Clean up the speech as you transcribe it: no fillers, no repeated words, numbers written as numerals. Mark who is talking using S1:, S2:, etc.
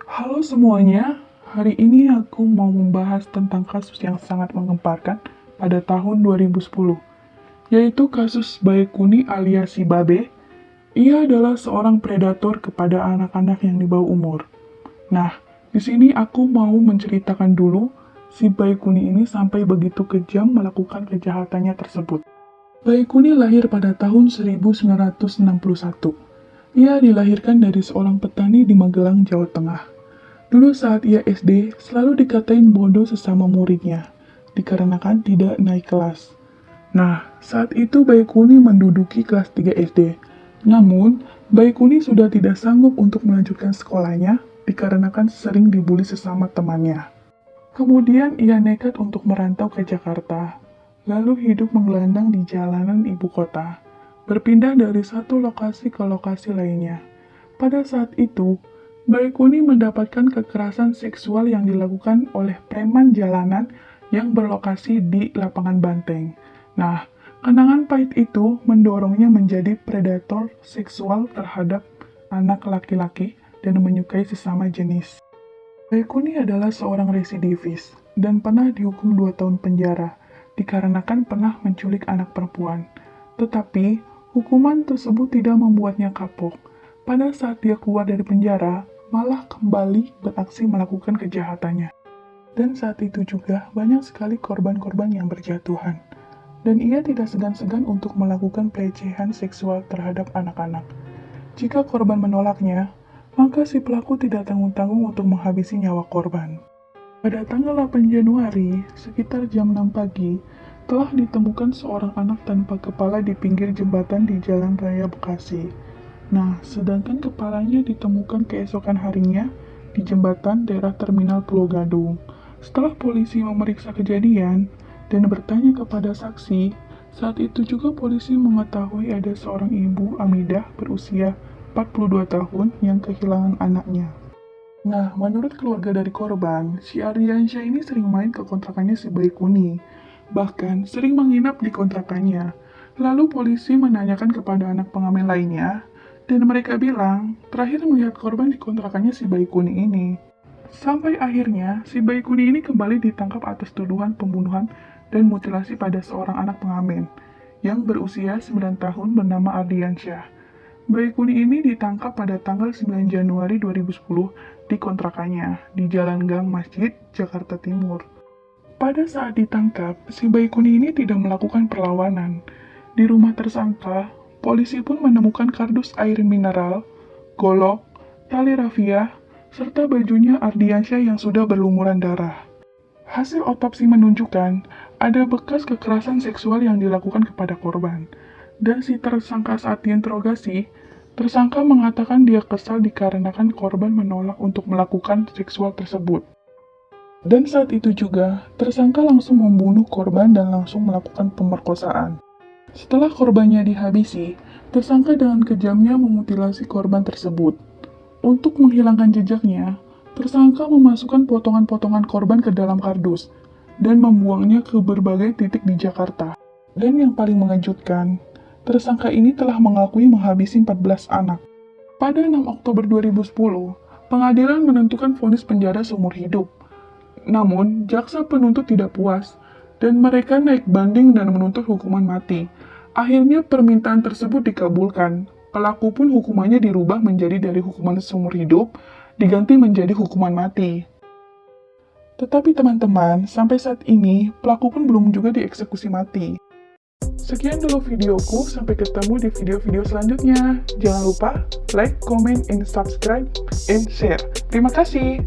S1: Halo semuanya, hari ini aku mau membahas tentang kasus yang sangat menggemparkan pada tahun 2010, yaitu kasus Baekuni alias si Babe. Ia adalah seorang predator kepada anak-anak yang di bawah umur. Nah, di sini aku mau menceritakan dulu si Baekuni ini sampai begitu kejam melakukan kejahatannya tersebut. Baekuni lahir pada tahun 1961. Ia dilahirkan dari seorang petani di Magelang, Jawa Tengah. Dulu saat ia SD, selalu dikatain bodoh sesama muridnya, dikarenakan tidak naik kelas. Nah, saat itu Baekuni menduduki kelas 3 SD. Namun, Baekuni sudah tidak sanggup untuk melanjutkan sekolahnya, dikarenakan sering dibully sesama temannya. Kemudian ia nekat untuk merantau ke Jakarta, lalu hidup menggelandang di jalanan ibu kota, berpindah dari satu lokasi ke lokasi lainnya. Pada saat itu, Baekuni mendapatkan kekerasan seksual yang dilakukan oleh preman jalanan yang berlokasi di lapangan banteng. Nah, kenangan pahit itu mendorongnya menjadi predator seksual terhadap anak laki-laki dan menyukai sesama jenis. Baekuni adalah seorang residivis dan pernah dihukum 2 tahun penjara dikarenakan pernah menculik anak perempuan. Tetapi, hukuman tersebut tidak membuatnya kapok. Pada saat dia keluar dari penjara, malah kembali beraksi melakukan kejahatannya. Dan saat itu juga banyak sekali korban-korban yang berjatuhan. Dan ia tidak segan-segan untuk melakukan pelecehan seksual terhadap anak-anak. Jika korban menolaknya, maka si pelaku tidak tanggung-tanggung untuk menghabisi nyawa korban. Pada tanggal 8 Januari, sekitar jam 6 pagi, telah ditemukan seorang anak tanpa kepala di pinggir jembatan di Jalan Raya Bekasi. Nah, sedangkan kepalanya ditemukan keesokan harinya di jembatan daerah Terminal Pulau Gadung. Setelah polisi memeriksa kejadian dan bertanya kepada saksi, saat itu juga polisi mengetahui ada seorang ibu Amidah berusia 42 tahun yang kehilangan anaknya. Nah, menurut keluarga dari korban, si Ardiansyah ini sering main ke kontrakannya si Baekuni, bahkan sering menginap di kontrakannya. Lalu polisi menanyakan kepada anak pengamen lainnya, dan mereka bilang, terakhir melihat korban di kontrakannya si Baekuni ini. Sampai akhirnya, si Baekuni ini kembali ditangkap atas tuduhan pembunuhan dan mutilasi pada seorang anak pengamen, yang berusia 9 tahun bernama Ardiansyah. Baekuni ini ditangkap pada tanggal 9 Januari 2010 di kontrakannya, di Jalan Gang Masjid, Jakarta Timur. Pada saat ditangkap, si Baekuni ini tidak melakukan perlawanan. Di rumah tersangka, polisi pun menemukan kardus air mineral, golok, tali rafia, serta bajunya Ardiansyah yang sudah berlumuran darah. Hasil otopsi menunjukkan ada bekas kekerasan seksual yang dilakukan kepada korban. Dan si tersangka saat diinterogasi, tersangka mengatakan dia kesal dikarenakan korban menolak untuk melakukan seksual tersebut. Dan saat itu juga, tersangka langsung membunuh korban dan langsung melakukan pemerkosaan. Setelah korbannya dihabisi, tersangka dengan kejamnya memutilasi korban tersebut. Untuk menghilangkan jejaknya, tersangka memasukkan potongan-potongan korban ke dalam kardus dan membuangnya ke berbagai titik di Jakarta. Dan yang paling mengejutkan, tersangka ini telah mengakui menghabisi 14 anak. Pada 6 Oktober 2010, pengadilan menentukan vonis penjara seumur hidup. Namun, jaksa penuntut tidak puas, dan mereka naik banding dan menuntut hukuman mati. Akhirnya permintaan tersebut dikabulkan. Pelaku pun hukumannya dirubah menjadi dari hukuman seumur hidup, diganti menjadi hukuman mati. Tetapi teman-teman, sampai saat ini, pelaku pun belum juga dieksekusi mati. Sekian dulu videoku, sampai ketemu di video-video selanjutnya. Jangan lupa like, comment, and subscribe, and share. Terima kasih!